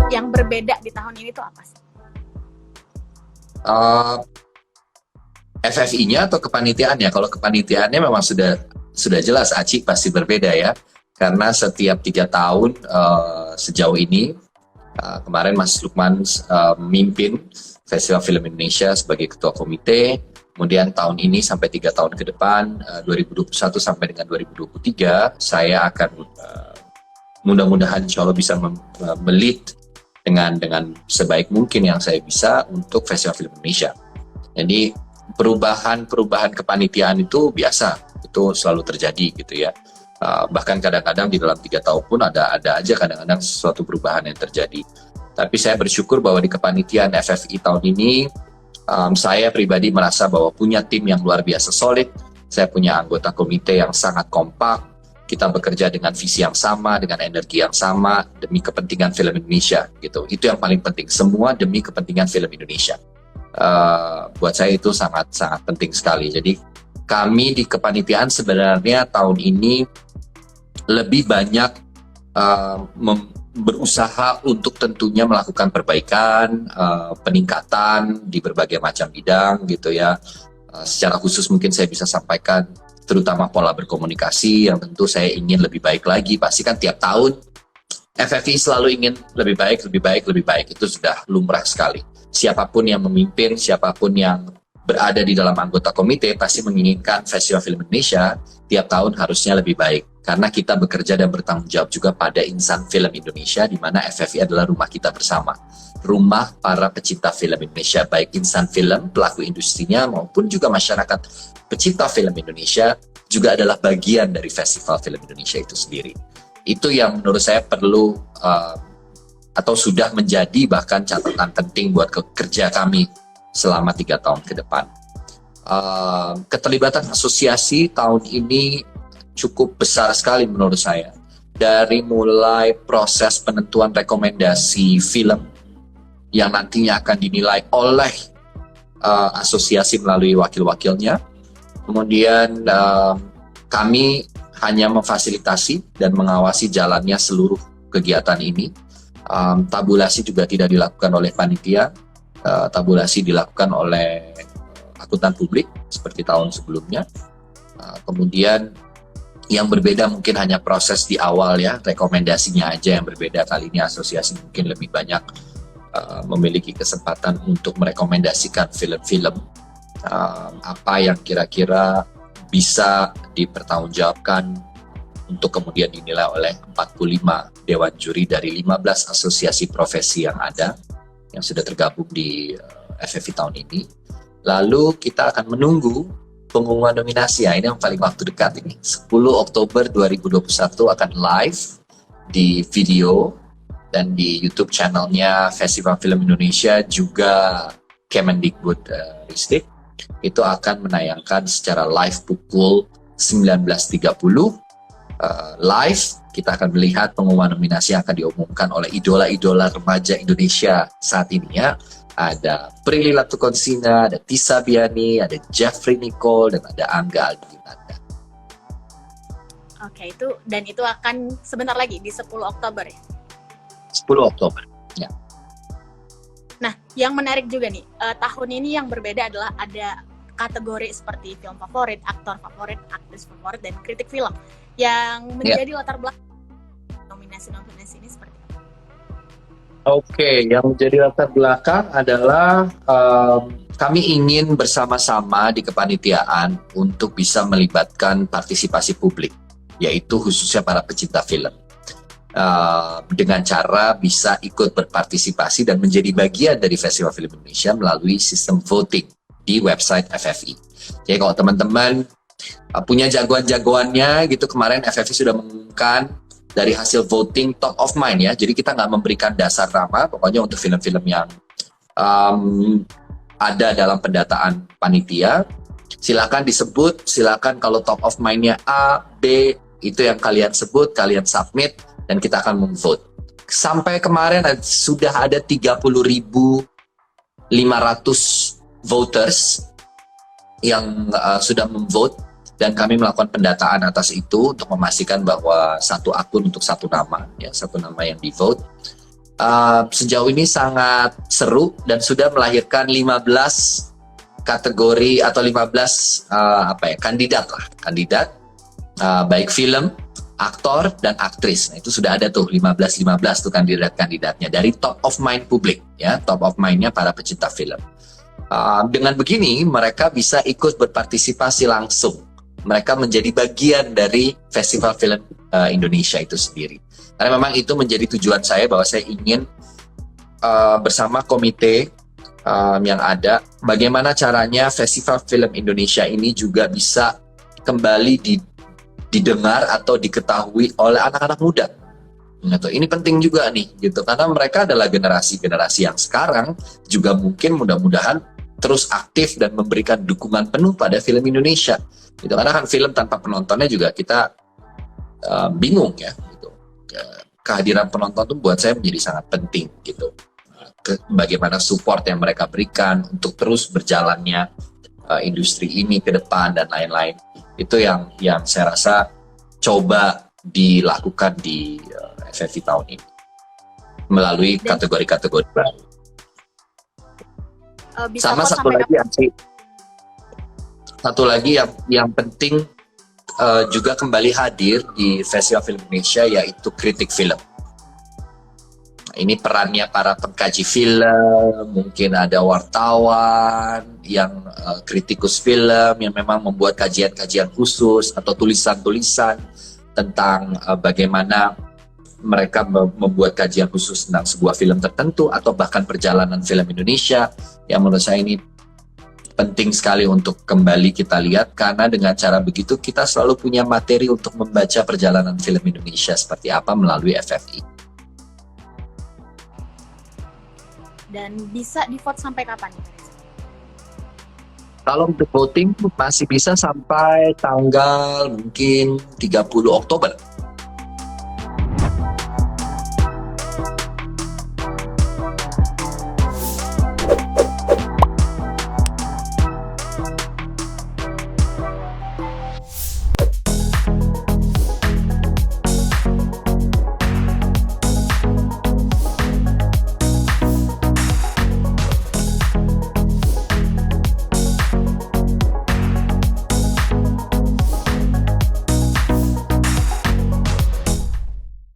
yang berbeda di tahun ini tuh apa sih? FFI-nya atau kepanitiaannya? Kalau kepanitiaannya memang sudah jelas, Aci pasti berbeda ya, karena setiap 3 tahun sejauh ini, kemarin Mas Lukman memimpin Festival Film Indonesia sebagai ketua komite. Kemudian tahun ini sampai 3 tahun ke depan, 2021 sampai dengan 2023, saya akan mudah-mudahan insya Allah bisa melead dengan sebaik mungkin yang saya bisa untuk Festival Film Indonesia. Jadi perubahan kepanitiaan itu biasa, itu selalu terjadi gitu ya. Bahkan kadang-kadang di dalam 3 tahun pun ada aja kadang-kadang sesuatu perubahan yang terjadi. Tapi saya bersyukur bahwa di kepanitiaan FFI tahun ini, saya pribadi merasa bahwa punya tim yang luar biasa solid. Saya punya anggota komite yang sangat kompak. Kita bekerja dengan visi yang sama, dengan energi yang sama demi kepentingan film Indonesia gitu. Itu yang paling penting. Semua demi kepentingan film Indonesia. Buat saya itu sangat penting sekali. Jadi kami di kepanitiaan sebenarnya tahun ini lebih banyak berusaha untuk tentunya melakukan perbaikan, peningkatan di berbagai macam bidang gitu ya. Secara khusus mungkin saya bisa sampaikan terutama pola berkomunikasi yang tentu saya ingin lebih baik lagi. Pasti kan tiap tahun FFI selalu ingin lebih baik. Itu sudah lumrah sekali. Siapapun yang memimpin, siapapun yang berada di dalam anggota komite pasti menginginkan Festival Film Indonesia tiap tahun harusnya lebih baik. Karena kita bekerja dan bertanggung jawab juga pada insan film Indonesia, di mana FFI adalah rumah kita bersama. Rumah para pecinta film Indonesia, baik insan film, pelaku industrinya, maupun juga masyarakat pecinta film Indonesia, juga adalah bagian dari Festival Film Indonesia itu sendiri. Itu yang menurut saya perlu atau sudah menjadi bahkan catatan penting buat kerja kami selama 3 tahun ke depan. Keterlibatan asosiasi tahun ini cukup besar sekali menurut saya. Dari mulai proses penentuan rekomendasi film yang nantinya akan dinilai oleh asosiasi melalui wakil-wakilnya. Kemudian kami hanya memfasilitasi dan mengawasi jalannya seluruh kegiatan ini. Tabulasi juga tidak dilakukan oleh panitia, tabulasi dilakukan oleh akuntan publik seperti tahun sebelumnya. Kemudian yang berbeda mungkin hanya proses di awal ya, rekomendasinya aja yang berbeda. Kali ini asosiasi mungkin lebih banyak memiliki kesempatan untuk merekomendasikan film-film apa yang kira-kira bisa dipertanggungjawabkan untuk kemudian dinilai oleh 45 dewan juri dari 15 asosiasi profesi yang ada, yang sudah tergabung di FFI tahun ini. Lalu kita akan menunggu pengumuman nominasi. Ini yang paling waktu dekat ini. 10 Oktober 2021 akan live di video dan di YouTube channelnya Festival Film Indonesia, juga Kemendikbud Ristek. Itu akan menayangkan secara live pukul 19.30. Live kita akan melihat pengumuman nominasi yang akan diumumkan oleh idola-idola remaja Indonesia saat ini ya. Ada Prilly Latukonsina, ada Tisa Biani, ada Jeffrey Nicole, dan ada Angga Aldinanda. Oke, itu akan sebentar lagi di 10 Oktober ya? 10 Oktober, ya. Nah, yang menarik juga nih, tahun ini yang berbeda adalah ada kategori seperti film favorit, aktor favorit, aktris favorit, dan kritik film. Yang menjadi latar belakang nominasi-nominasi ini seperti apa? Oke, yang menjadi latar belakang adalah kami ingin bersama-sama di kepanitiaan untuk bisa melibatkan partisipasi publik, yaitu khususnya para pecinta film. Dengan cara bisa ikut berpartisipasi dan menjadi bagian dari Festival Film Indonesia melalui sistem voting di website FFI. Jadi kalau teman-teman punya jagoan-jagoannya gitu, kemarin FFI sudah mengumumkan dari hasil voting top of mind ya. Jadi kita nggak memberikan dasar nama, pokoknya untuk film-film yang ada dalam pendataan panitia, silakan disebut, silakan kalau top of mind-nya A, B, itu yang kalian sebut, kalian submit, dan kita akan memvote. Sampai kemarin sudah ada 30.500 voters yang sudah memvote, dan kami melakukan pendataan atas itu untuk memastikan bahwa satu akun untuk satu nama, ya, satu nama yang di vote. sejauh ini sangat seru dan sudah melahirkan 15 kategori atau 15 kandidat baik film, aktor dan aktris. Nah, itu sudah ada tuh 15 tuh kandidatnya dari top of mind publik ya, top of mind-nya para pecinta film. Dengan begini mereka bisa ikut berpartisipasi langsung. Mereka menjadi bagian dari Festival Film Indonesia itu sendiri. Karena memang itu menjadi tujuan saya, bahwa saya ingin bersama komite yang ada, bagaimana caranya Festival Film Indonesia ini juga bisa kembali didengar atau diketahui oleh anak-anak muda. Gitu. Ini penting juga nih, gitu, karena mereka adalah generasi yang sekarang juga mungkin mudah-mudahan terus aktif dan memberikan dukungan penuh pada film Indonesia. Gitu. Karena kan film tanpa penontonnya juga kita bingung ya. Gitu. Kehadiran penonton itu buat saya menjadi sangat penting, gitu. Bagaimana support yang mereka berikan untuk terus berjalannya industri ini ke depan dan lain-lain, itu yang saya rasa coba dilakukan di FFI tahun ini melalui kategori-kategori baru. Sama satu lagi yang penting juga kembali hadir di Festival Film Indonesia, yaitu kritik film. Ini perannya para pengkaji film, mungkin ada wartawan yang kritikus film yang memang membuat kajian-kajian khusus atau tulisan-tulisan tentang bagaimana mereka membuat kajian khusus tentang sebuah film tertentu atau bahkan perjalanan film Indonesia, yang menurut saya ini penting sekali untuk kembali kita lihat, karena dengan cara begitu kita selalu punya materi untuk membaca perjalanan film Indonesia seperti apa melalui FFI. Dan bisa di-vote sampai kapan? Kalau untuk voting masih bisa sampai tanggal mungkin 30 Oktober.